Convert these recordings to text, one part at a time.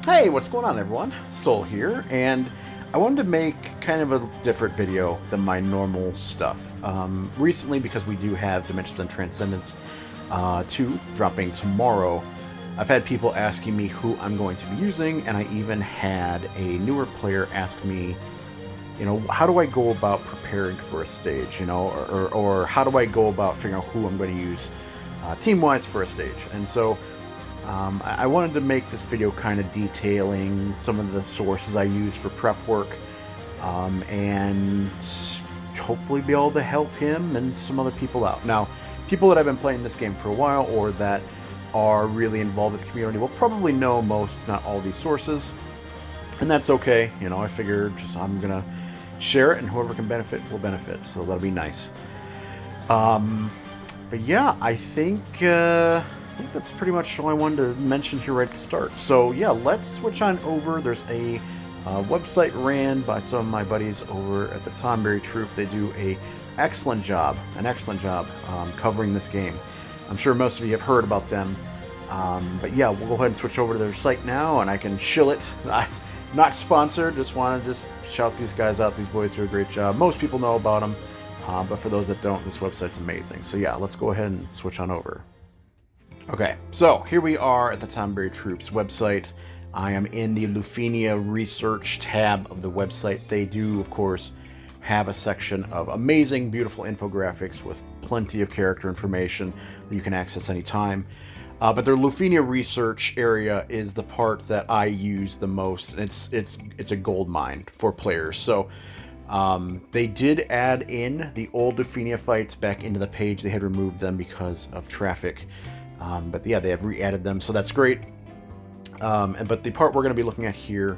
Hey, what's going on everyone? Soul here, and I wanted to make kind of a different video than my normal stuff. Recently, because we do have Dimensions and Transcendence 2 dropping tomorrow, I've had people asking me who I'm going to be using, and I even had a newer player ask me, how do I go about preparing for a stage, or how do I go about figuring out who I'm going to use team-wise for a stage. And so I wanted to make this video kind of detailing some of the sources I use for prep work, and hopefully be able to help him and some other people out. Now, people that have been playing this game for a while or that are really involved with the community will probably know most, if not all, these sources, and that's okay. I figure I'm gonna share it, and whoever can benefit will benefit, so that'll be nice. But yeah, I think that's pretty much all I wanted to mention here right at the start. So yeah, let's switch on over. There's a website ran by some of my buddies over at the Tonberry Troupe. They do an excellent job covering this game. I'm sure most of you have heard about them, but yeah, we'll go ahead and switch over to their site now, and I can shill it. Not sponsored, just want to shout these guys out. These boys do a great job. Most people know about them, but for those that don't, this website's amazing. So yeah, let's go ahead and switch on over. Okay, so here we are at the Tonberry Troupe's website. I am in the Lufenia research tab of the website. They do, of course, have a section of amazing, beautiful infographics with plenty of character information that you can access anytime. But their Lufenia research area is the part that I use the most. It's a gold mine for players. So they did add in the old Lufenia fights back into the page. They had removed them because of traffic. But yeah, they have re-added them, so that's great. But the part we're going to be looking at here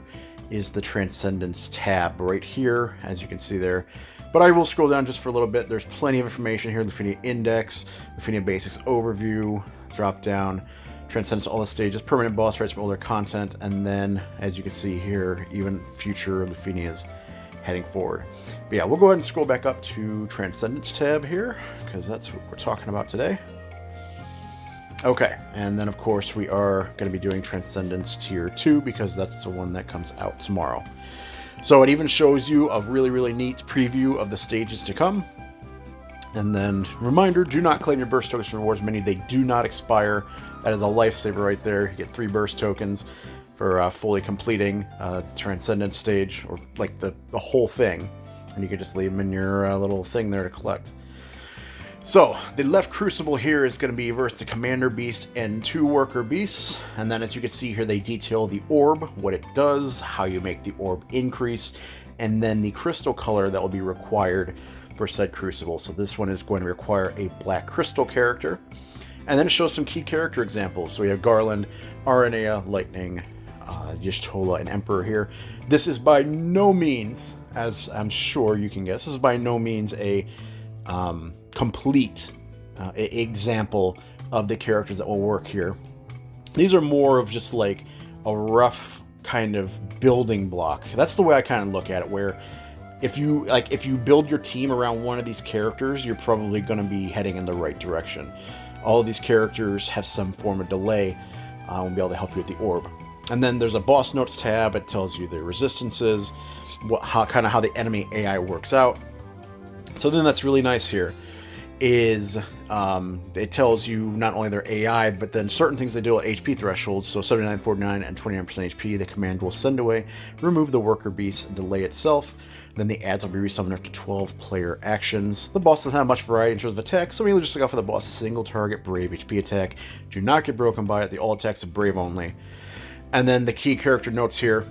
is the Transcendence tab right here, as you can see there. But I will scroll down just for a little bit. There's plenty of information here. Lufenia Index, Lufenia Basics Overview, drop down, Transcendence, all the stages, permanent boss fights from older content, and then, as you can see here, even future Lufenias heading forward. But yeah, we'll go ahead and scroll back up to Transcendence tab here, because that's what we're talking about today. Okay, and then of course we are going to be doing Transcendence Tier 2 because that's the one that comes out tomorrow. So it even shows you a really, really neat preview of the stages to come. And then, reminder, do not claim your burst tokens from the rewards menu. They do not expire. That is a lifesaver right there. You get 3 burst tokens for fully completing Transcendence stage, or like the whole thing. And you can just leave them in your little thing there to collect. So, the left crucible here is going to be versus the Commander Beast and 2 Worker Beasts. And then as you can see here, they detail the orb, what it does, how you make the orb increase, and then the crystal color that will be required for said crucible. So this one is going to require a black crystal character. And then it shows some key character examples. So we have Garland, Aranea, Lightning, Y'shtola, and Emperor here. This is by no means, as I'm sure you can guess, this is by no means a complete example of the characters that will work here. These are more of just like a rough kind of building block. That's the way I kind of look at it, where if you build your team around one of these characters, you're probably going to be heading in the right direction. All of these characters have some form of delay and will be able to help you with the orb. And then there's a boss notes tab. It tells you the resistances, how the enemy AI works out. So then that's really nice here is it tells you not only their AI, but then certain things they do at HP thresholds. So 79, 49, and 29% HP, the command will send away, remove the worker beast, and delay itself. Then the ads will be resummoned after 12 player actions. The boss doesn't have much variety in terms of attack, so we'll just look out for the boss' single target Brave HP attack. Do not get broken by it. The all attacks are Brave only. And then the key character notes here.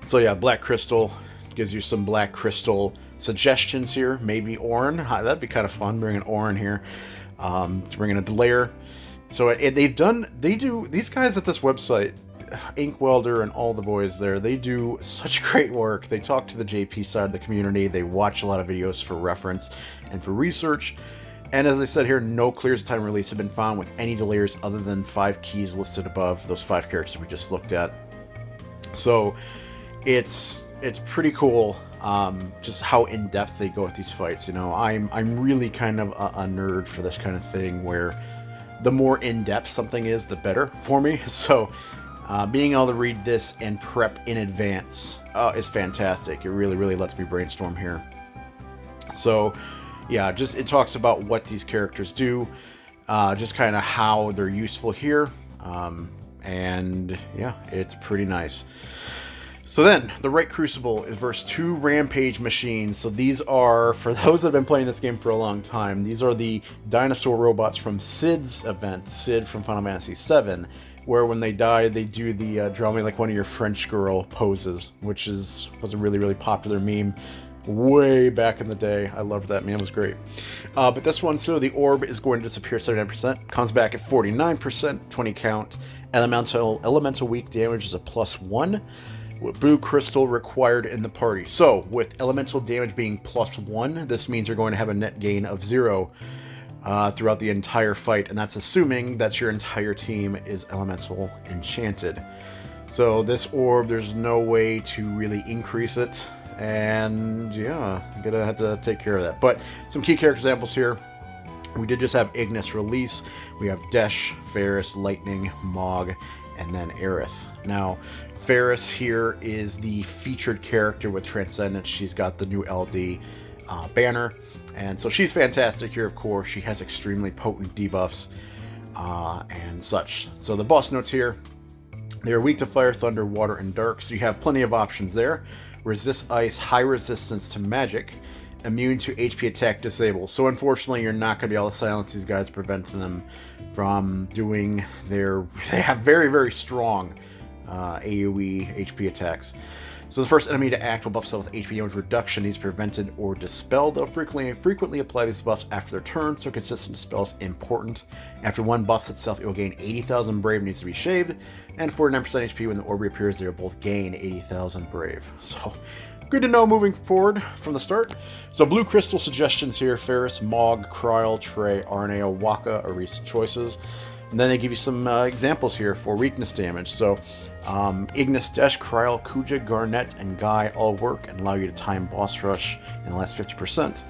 So yeah, Black Crystal gives you some Black Crystal suggestions here. Maybe Orin. That'd be kind of fun. Bring an Orin here. Bring in a Delayer. So these guys at this website, Ink Welder and all the boys there, they do such great work. They talk to the JP side of the community. They watch a lot of videos for reference and for research. And as they said here, no clears of time release have been found with any delayers other than 5 keys listed above, those 5 characters we just looked at. So it's pretty cool, just how in-depth they go with these fights. I'm really kind of a nerd for this kind of thing, where the more in-depth something is, the better for me. So Being able to read this and prep in advance is fantastic. It really, really lets me brainstorm here. So, yeah, just it talks about what these characters do, just kind of how they're useful here, and yeah, it's pretty nice. So then, the right crucible is versus 2 rampage machines. So these are, for those that have been playing this game for a long time, these are the dinosaur robots from Sid's event, Sid from Final Fantasy VII, where when they die, they do the draw me like one of your French girl poses, which was a really, really popular meme way back in the day. I loved that meme, it was great. But this one, so the orb is going to disappear at 79%, comes back at 49%, 20 count. Elemental weak damage is a +1. With blue crystal required in the party. So, with elemental damage being +1, this means you're going to have a net gain of 0 throughout the entire fight, and that's assuming that your entire team is elemental enchanted. So this orb, there's no way to really increase it, and yeah, I'm gonna have to take care of that. But some key character examples here. We did just have Ignis release. We have Desh, Ferris, Lightning, Mog, and then Aerith. Now, Ferris here is the featured character with Transcendence. She's got the new LD banner, and so she's fantastic here, of course. She has extremely potent debuffs and such. So the boss notes here, they're weak to fire, thunder, water, and dark, so you have plenty of options there. Resist ice, high resistance to magic, immune to HP attack, disable. So unfortunately, you're not going to be able to silence these guys, preventing them from doing their... They have very, very strong AoE HP attacks. So the first enemy to act will buff itself with HP damage reduction. Needs prevented or dispelled. They'll frequently apply these buffs after their turn, so consistent dispel is important. After one buffs itself, it will gain 80,000 brave, needs to be shaved, and 49% HP when the orb reappears. They will both gain 80,000 brave. So good to know moving forward from the start. So blue crystal suggestions here: Ferris, Mog, Kryl, Trey, RNA, Waka are recent choices. And then they give you some examples here for weakness damage. So Ignis, Desh, Kryl, Kuja, Garnet, and Guy all work and allow you to time boss rush in the last 50%.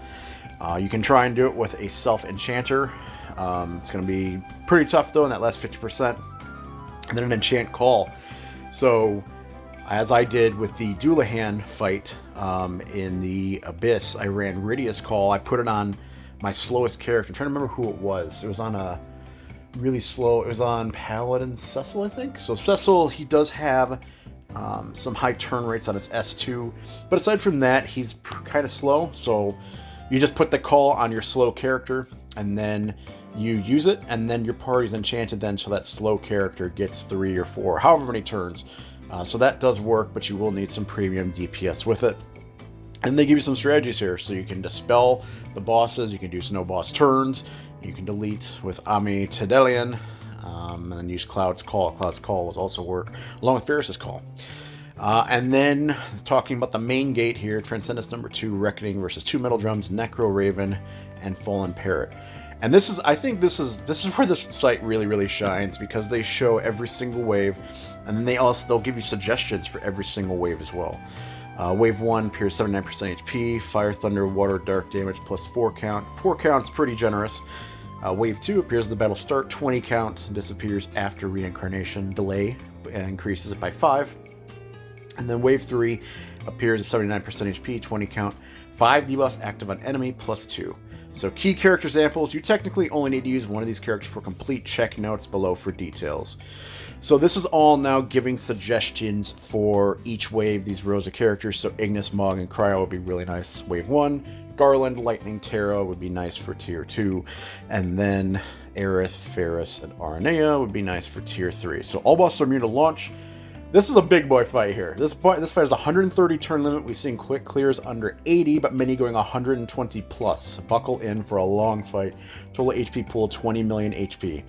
You can try and do it with a self-enchanter. It's going to be pretty tough though in that last 50%. And then an enchant call. So as I did with the Doulahan fight in the Abyss, I ran Rydia's Call. I put it on my slowest character. I'm trying to remember who it was. It was on a really slow... It was on Paladin Cecil, I think. So Cecil, he does have some high turn rates on his S2. But aside from that, he's kind of slow. So you just put the call on your slow character, and then you use it, and then your party's enchanted then until that slow character gets 3 or 4, however many turns. So that does work, but you will need some premium DPS with it. And they give you some strategies here, so you can dispel the bosses, you can do no boss turns, you can delete with Ami Tedelian, and then use Cloud's Call. Cloud's Call will also work, along with Ferris's Call. And then, talking about the main gate here, Transcendence number 2, Reckoning versus 2 Metal Drums, Necro Raven, and Fallen Parrot. And this is, I think this is where this site really, really shines, because they show every single wave, and then they'll give you suggestions for every single wave as well. Wave 1 appears 79% HP, Fire, Thunder, Water, Dark damage plus 4 count. 4 count's pretty generous. Wave 2 appears at the battle start, 20 count, and disappears after reincarnation. Delay increases it by 5. And then Wave 3 appears at 79% HP, 20 count, 5 debuffs active on enemy plus 2. So key character examples, you technically only need to use one of these characters for complete. Check notes below for details. So this is all now giving suggestions for each wave, these rows of characters. So Ignis, Mog, and Cryo would be really nice. Wave 1, Garland, Lightning, Terra would be nice for Tier 2. And then Aerith, Ferris, and Aranea would be nice for Tier 3. So all bosses are immune to launch. This is a big boy fight here. This fight is 130 turn limit. We've seen quick clears under 80, but many going 120 plus. Buckle in for a long fight. Total HP pool 20 million HP.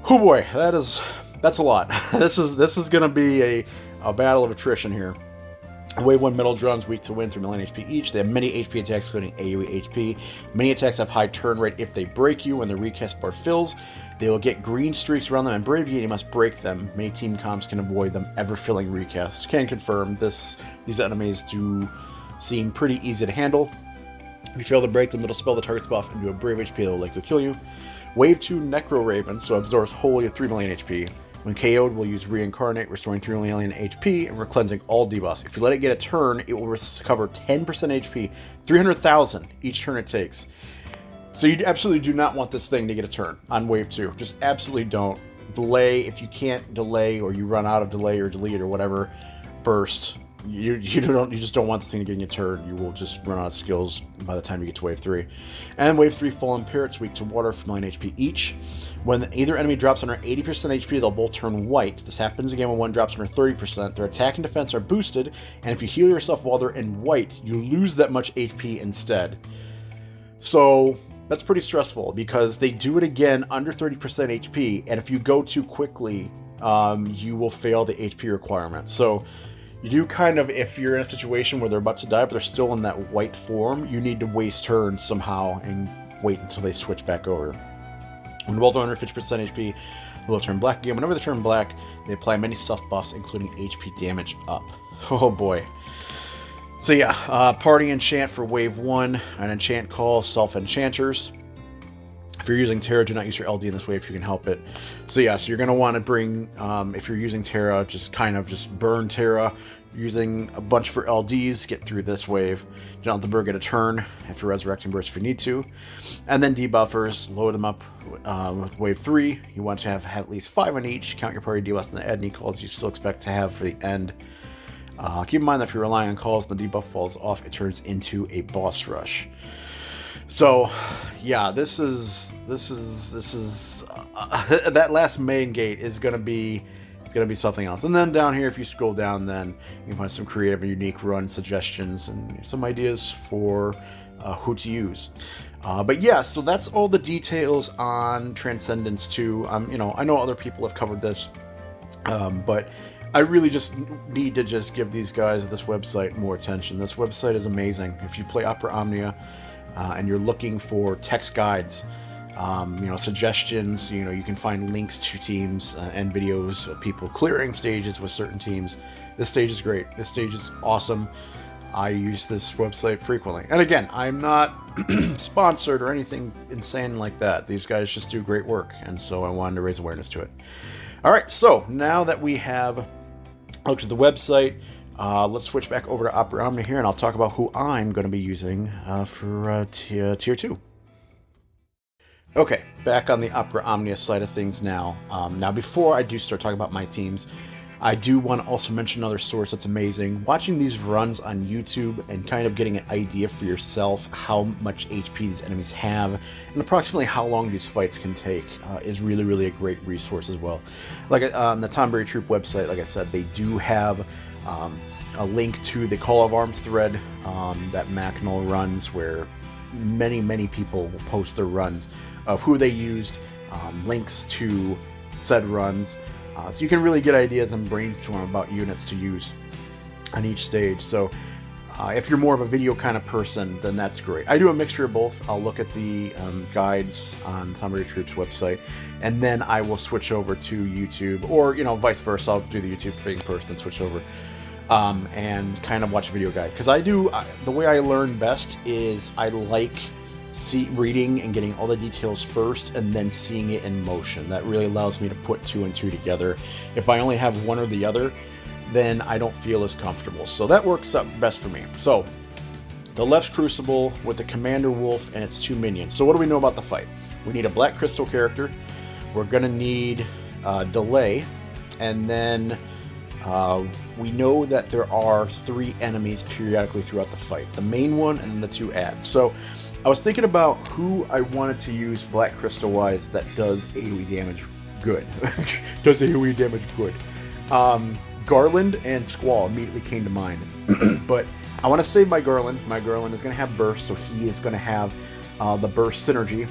Oh boy, that's a lot. This is gonna be a battle of attrition here. Wave 1 Metal Drums, weak to win, 3 million HP each. They have many HP attacks, including AoE HP. Many attacks have high turn rate. If they break you when the recast bar fills, they will get green streaks around them and brave you, and you must break them. Many team comps can avoid them ever filling recasts. Can confirm these enemies do seem pretty easy to handle. If you fail to break them, it'll spell the target's buff and do a brave HP that will likely kill you. Wave 2 Necro Raven, so absorbs wholly of 3 million HP. When KO'd, we'll use Reincarnate, restoring 3 alien HP, and we're cleansing all debuffs. If you let it get a turn, it will recover 10% HP, 300,000 each turn it takes. So you absolutely do not want this thing to get a turn on wave 2. Just absolutely don't. Delay, if you can't delay, or you run out of delay or delete or whatever, burst. You just don't want this thing to get a turn. You will just run out of skills by the time you get to wave 3. And wave 3, Fallen Parrots, weak to water for 9 HP each. When either enemy drops under 80% HP, they'll both turn white. This happens again when one drops under 30%. Their attack and defense are boosted, and if you heal yourself while they're in white, you lose that much HP instead. So that's pretty stressful, because they do it again under 30% HP, and if you go too quickly, you will fail the HP requirement. So you do kind of, if you're in a situation where they're about to die, but they're still in that white form, you need to waste turns somehow and wait until they switch back over. When both are under 50% HP, they'll turn black again. Whenever they turn black, they apply many soft buffs, including HP damage up. Oh boy. So yeah, Party Enchant for wave 1, an enchant call, Self-Enchanters. If you're using Terra, do not use your LD in this wave if you can help it. So yeah, so you're going to want to bring, if you're using Terra, just burn Terra, using a bunch for LDs, get through this wave. Do not let the bird get a turn after Resurrecting Burst if you need to. And then debuffers, load them up with wave 3. You want to have at least 5 on each. Count your party debuffs and the add any calls you still expect to have for the end. Keep in mind that if you're relying on calls and the debuff falls off, it turns into a boss rush. So, yeah, this is that last main gate is gonna be something else. And then down here, if you scroll down, then you can find some creative and unique run suggestions and some ideas for who to use. But yeah, so that's all the details on Transcendence 2. I know other people have covered this, but I really just need to just give these guys, this website, more attention. This website is amazing. If you play Opera Omnia, and you're looking for text guides, suggestions, you can find links to teams and videos of people clearing stages with certain teams. This stage is great. This stage is awesome. I use this website frequently. And again, I'm not sponsored or anything insane like that. These guys just do great work, and so I wanted to raise awareness to it. All right, so now that we have looked at the website, let's switch back over to Opera Omnia here, and I'll talk about who I'm going to be using for Tier 2. Okay, back on the Opera Omnia side of things now. Now, before I do start talking about my teams, I do want to also mention another source that's amazing. Watching these runs on YouTube and kind of getting an idea for yourself how much HP these enemies have and approximately how long these fights can take is really, really a great resource as well. Like on the Tomberry Troupe website, like I said, they do have a link to the Call of Arms thread that Macnol runs, where many people will post their runs of who they used, links to said runs, so you can really get ideas and brainstorm about units to use on each stage. So if you're more of a video kind of person, then that's great. I do a mixture of both. I'll look at the guides on Tomberry Troupe's website, and then I will switch over to YouTube, or vice versa. I'll do the YouTube thing first, then switch over and kind of watch a video guide. Because the way I learn best is I like reading and getting all the details first, and then seeing it in motion. That really allows me to put 2 and 2 together. If I only have one or the other, then I don't feel as comfortable. So that works out best for me. So the left's Crucible with the Commander Wolf and its 2 minions. So what do we know about the fight? We need a Black Crystal character. We're going to need Delay, and then we know that there are 3 enemies periodically throughout the fight. The main one and then the 2 adds. So I was thinking about who I wanted to use Black Crystal wise that does AoE damage good. Does AoE damage good. Garland and Squall immediately came to mind. But I want to save my Garland. My Garland is going to have Burst, so he is going to have the Burst synergy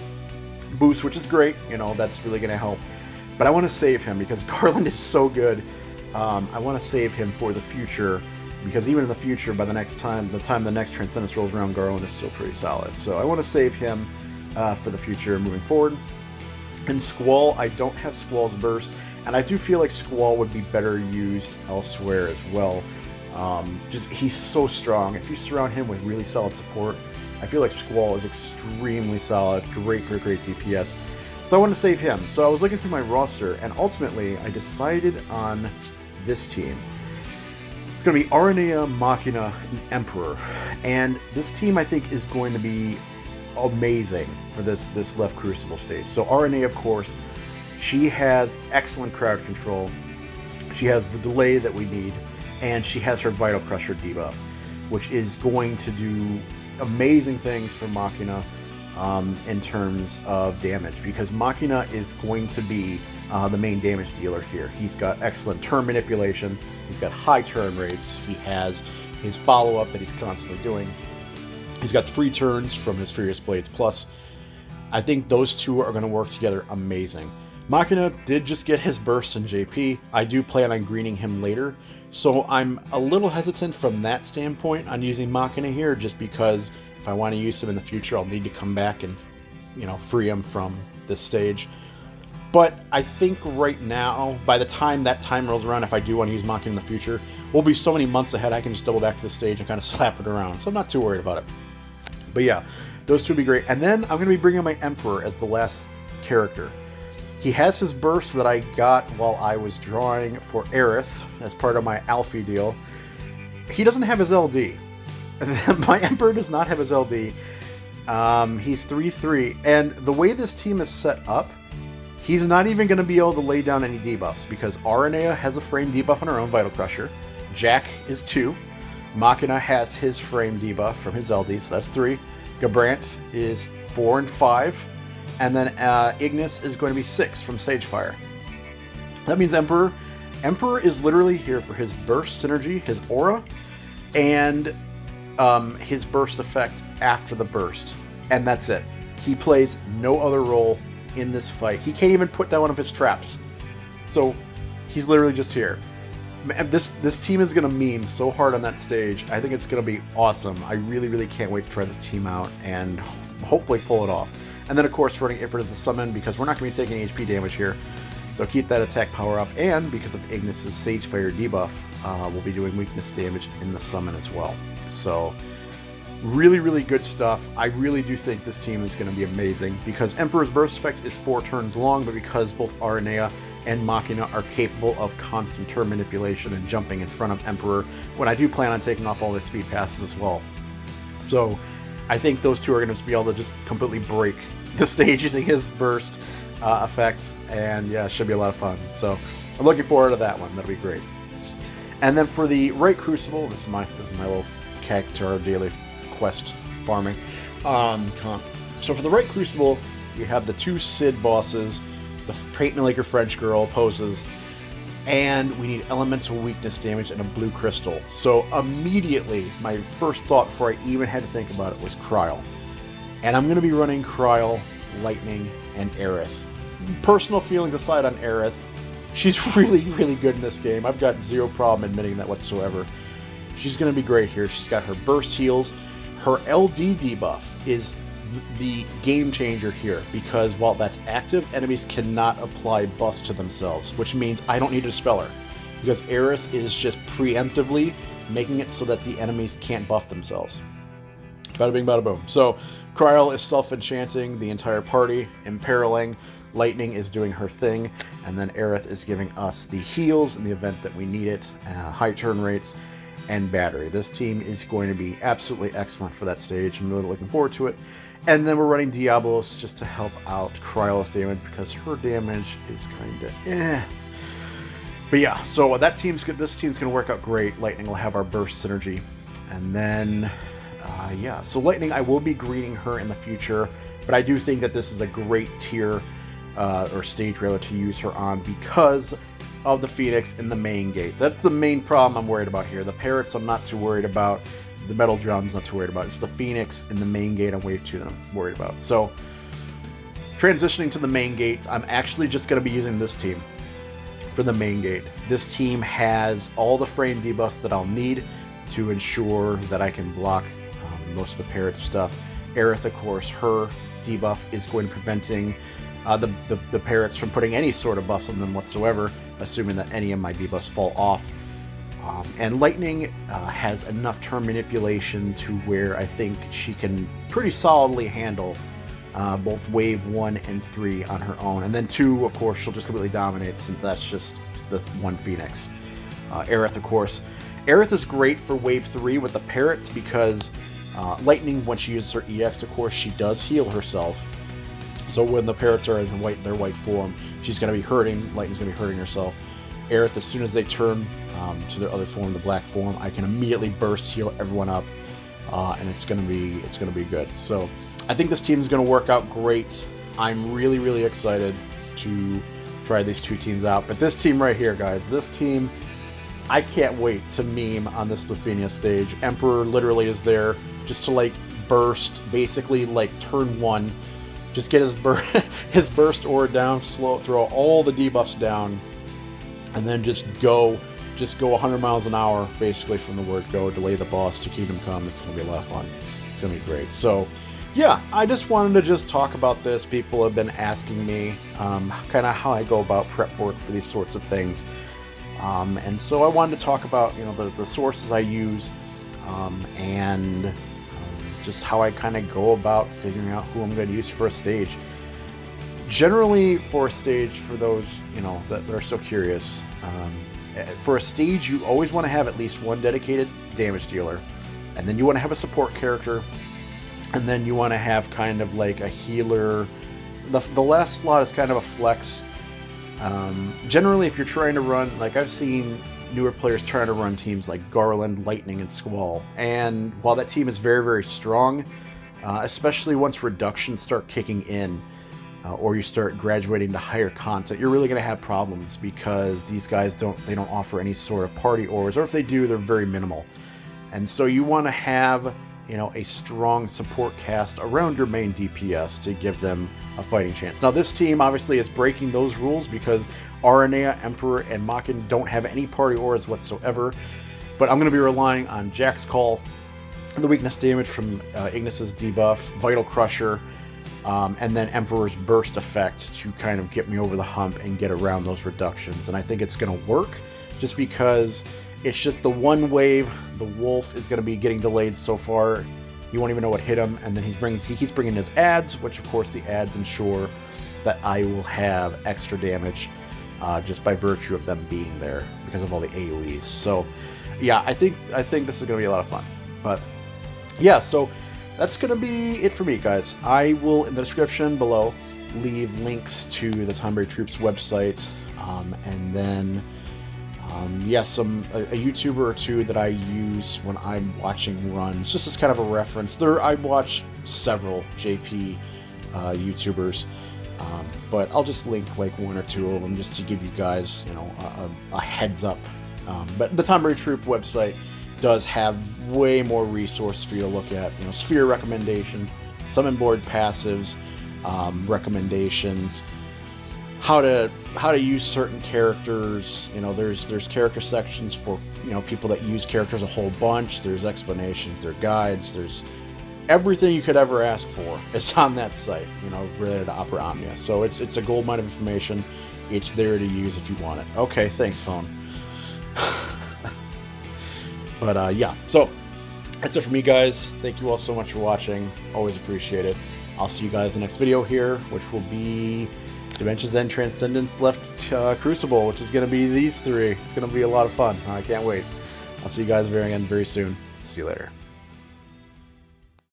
boost, which is great. That's really going to help. But I want to save him because Garland is so good. I want to save him for the future, because even in the future, by the time the next Transcendence rolls around, Garland is still pretty solid. So I want to save him for the future moving forward. And Squall, I don't have Squall's Burst, and I do feel like Squall would be better used elsewhere as well. He's so strong. If you surround him with really solid support, I feel like Squall is extremely solid. Great DPS. So I wanted to save him. So I was looking through my roster, and ultimately I decided on this team. It's going to be Aranea, Machina, and Emperor. And this team, I think, is going to be amazing for this left Crucible stage. So Aranea, of course, she has excellent crowd control. She has the delay that we need, and she has her Vital Crusher debuff, which is going to do amazing things for Machina in terms of damage, because Machina is going to be the main damage dealer here. He's got excellent turn manipulation, he's got high turn rates, he has his follow-up that he's constantly doing, he's got 3 turns from his Furious Blades Plus. I think those two are going to work together amazing. Machina did just get his burst in JP. I do plan on greening him later, so I'm a little hesitant from that standpoint on using Machina here, just because if I want to use him in the future, I'll need to come back and, you know, free him from this stage. But I think right now, by the time that time rolls around, if I do want to use Machina in the future, we'll be so many months ahead I can just double back to the stage and kind of slap it around. So I'm not too worried about it. But yeah, those two would be great. And then I'm going to be bringing my Emperor as the last character. He has his burst that I got while I was drawing for Aerith as part of my Alfie deal. He doesn't have his LD. My Emperor does not have his LD. He's 3/3, and the way this team is set up, he's not even going to be able to lay down any debuffs, because Aranea has a frame debuff on her own Vital Crusher, Jack is 2, Machina has his frame debuff from his LD, so that's 3, Gabranth is 4 and 5, and then Ignis is going to be 6 from Sagefire. That means Emperor is literally here for his burst synergy, his aura, and his burst effect after the burst, and that's it. He plays no other role in this fight. He can't even put down one of his traps, so he's literally just here. This team is going to meme so hard on that stage. I think it's going to be awesome. I really can't wait to try this team out and hopefully pull it off. And then of course running Ifrit as the summon, because we're not going to be taking HP damage here, so keep that attack power up, and because of Ignis's Sagefire debuff, we'll be doing weakness damage in the summon as well. So really good stuff. I really do think this team is going to be amazing, because Emperor's burst effect is 4 turns long, but because both Aranea and Machina are capable of constant turn manipulation and jumping in front of Emperor, when I do plan on taking off all the speed passes as well. So I think those two are going to be able to just completely break the stage using his burst effect, and yeah, it should be a lot of fun. So I'm looking forward to that one. That'll be great. And then for the right Crucible, this is my little character daily quest farming comp. So for the right Crucible, you have the 2 Sid bosses, the Paint Me Like Your French Girl poses, and we need elemental weakness damage and a blue crystal. So immediately, my first thought before I even had to think about it was Kryl. And I'm going to be running Kryl, Lightning, and Aerith. Personal feelings aside on Aerith, she's really good in this game. I've got zero problem admitting that whatsoever. She's going to be great here. She's got her burst heals. Her LD debuff is the game changer here, because while that's active, enemies cannot apply buffs to themselves, which means I don't need to dispel her, because Aerith is just preemptively making it so that the enemies can't buff themselves. Bada bing, bada boom. So Kryl is self-enchanting the entire party, imperiling. Lightning is doing her thing, and then Aerith is giving us the heals in the event that we need it, high turn rates, and battery. This team is going to be absolutely excellent for that stage. I'm really looking forward to it. And then we're running Diablos just to help out Kryl's damage, because her damage is kind of eh. But yeah, so that team's good. This team's going to work out great. Lightning will have our burst synergy. And then, yeah, so Lightning, I will be greening her in the future, but I do think that this is a great tier or stage rather to use her on, because of the Phoenix in the main gate. That's the main problem I'm worried about here. The Parrots I'm not too worried about. The Metal Drums not too worried about. It's the Phoenix in the main gate on Wave 2 that I'm worried about. So transitioning to the main gate, I'm actually just going to be using this team for the main gate. This team has all the frame debuffs that I'll need to ensure that I can block most of the Parrot stuff. Aerith, of course, her debuff is going to preventing the Parrots from putting any sort of buffs on them whatsoever, assuming that any of my debuffs fall off. And Lightning has enough turn manipulation to where I think she can pretty solidly handle both wave 1 and 3 on her own. And then 2, of course, she'll just completely dominate, since that's just the one Phoenix. Aerith, of course. Aerith is great for wave 3 with the parrots, because Lightning, when she uses her EX, of course, she does heal herself. So when the parrots are in their white form, she's going to be hurting. Lightning's going to be hurting herself. Aerith, as soon as they turn to their other form, the black form, I can immediately burst heal everyone up, and it's going to be good. So I think this team is going to work out great. I'm really, really excited to try these 2 teams out. But this team right here, guys, this team, I can't wait to meme on this Lufenia stage. Emperor literally is there just to like burst, basically like turn 1. Just get his burst aura down, throw all the debuffs down, and then just go 100 miles an hour, basically, from the word go, delay the boss to Kingdom Come. It's going to be a lot of fun. It's going to be great. So, yeah, I just wanted to just talk about this. People have been asking me kind of how I go about prep work for these sorts of things. And so I wanted to talk about, the sources I use, and just how I kind of go about figuring out who I'm going to use for a stage. Generally, for a stage, for those that are so curious, for a stage you always want to have at least one dedicated damage dealer, and then you want to have a support character, and then you want to have kind of like a healer. The last slot is kind of a flex. Generally, if you're trying to run, like I've seen newer players trying to run teams like Garland, Lightning, and Squall, and while that team is very, very strong, especially once reductions start kicking in, or you start graduating to higher content, you're really going to have problems, because these guys don't offer any sort of party auras, or if they do, they're very minimal. And so you want to have a strong support cast around your main DPS to give them a fighting chance. Now this team obviously is breaking those rules, because Aranea, Emperor, and Makin don't have any party auras whatsoever, but I'm going to be relying on Jack's Call, the weakness damage from Ignis's debuff, Vital Crusher, and then Emperor's Burst effect to kind of get me over the hump and get around those reductions. And I think it's going to work, just because it's just the one wave. The Wolf is going to be getting delayed so far. You won't even know what hit him, and then he keeps bringing his ads, which of course the ads ensure that I will have extra damage just by virtue of them being there, because of all the AoEs. So yeah, I think this is going to be a lot of fun. But yeah, so that's going to be it for me, guys. I will, in the description below, leave links to the Tomberry Troupe's website, and then a YouTuber or 2 that I use when I'm watching runs, just as kind of a reference. I watch several JP YouTubers, but I'll just link like 1 or 2 of them just to give you guys, a heads up. But the Tomberry Troupe website does have way more resource for you to look at. Sphere recommendations, summon board passives, recommendations, how to use certain characters. There's character sections for people that use characters a whole bunch. There's explanations, there's guides, there's everything you could ever ask for is on that site, related to Opera Omnia. So it's a goldmine of information. It's there to use if you want it. Okay, thanks, phone. But yeah, so that's it for me, guys. Thank you all so much for watching. Always appreciate it. I'll see you guys in the next video here, which will be Dimensions End, Transcendence, left Crucible, which is going to be these 3. It's going to be a lot of fun. I can't wait. I'll see you guys very soon. See you later.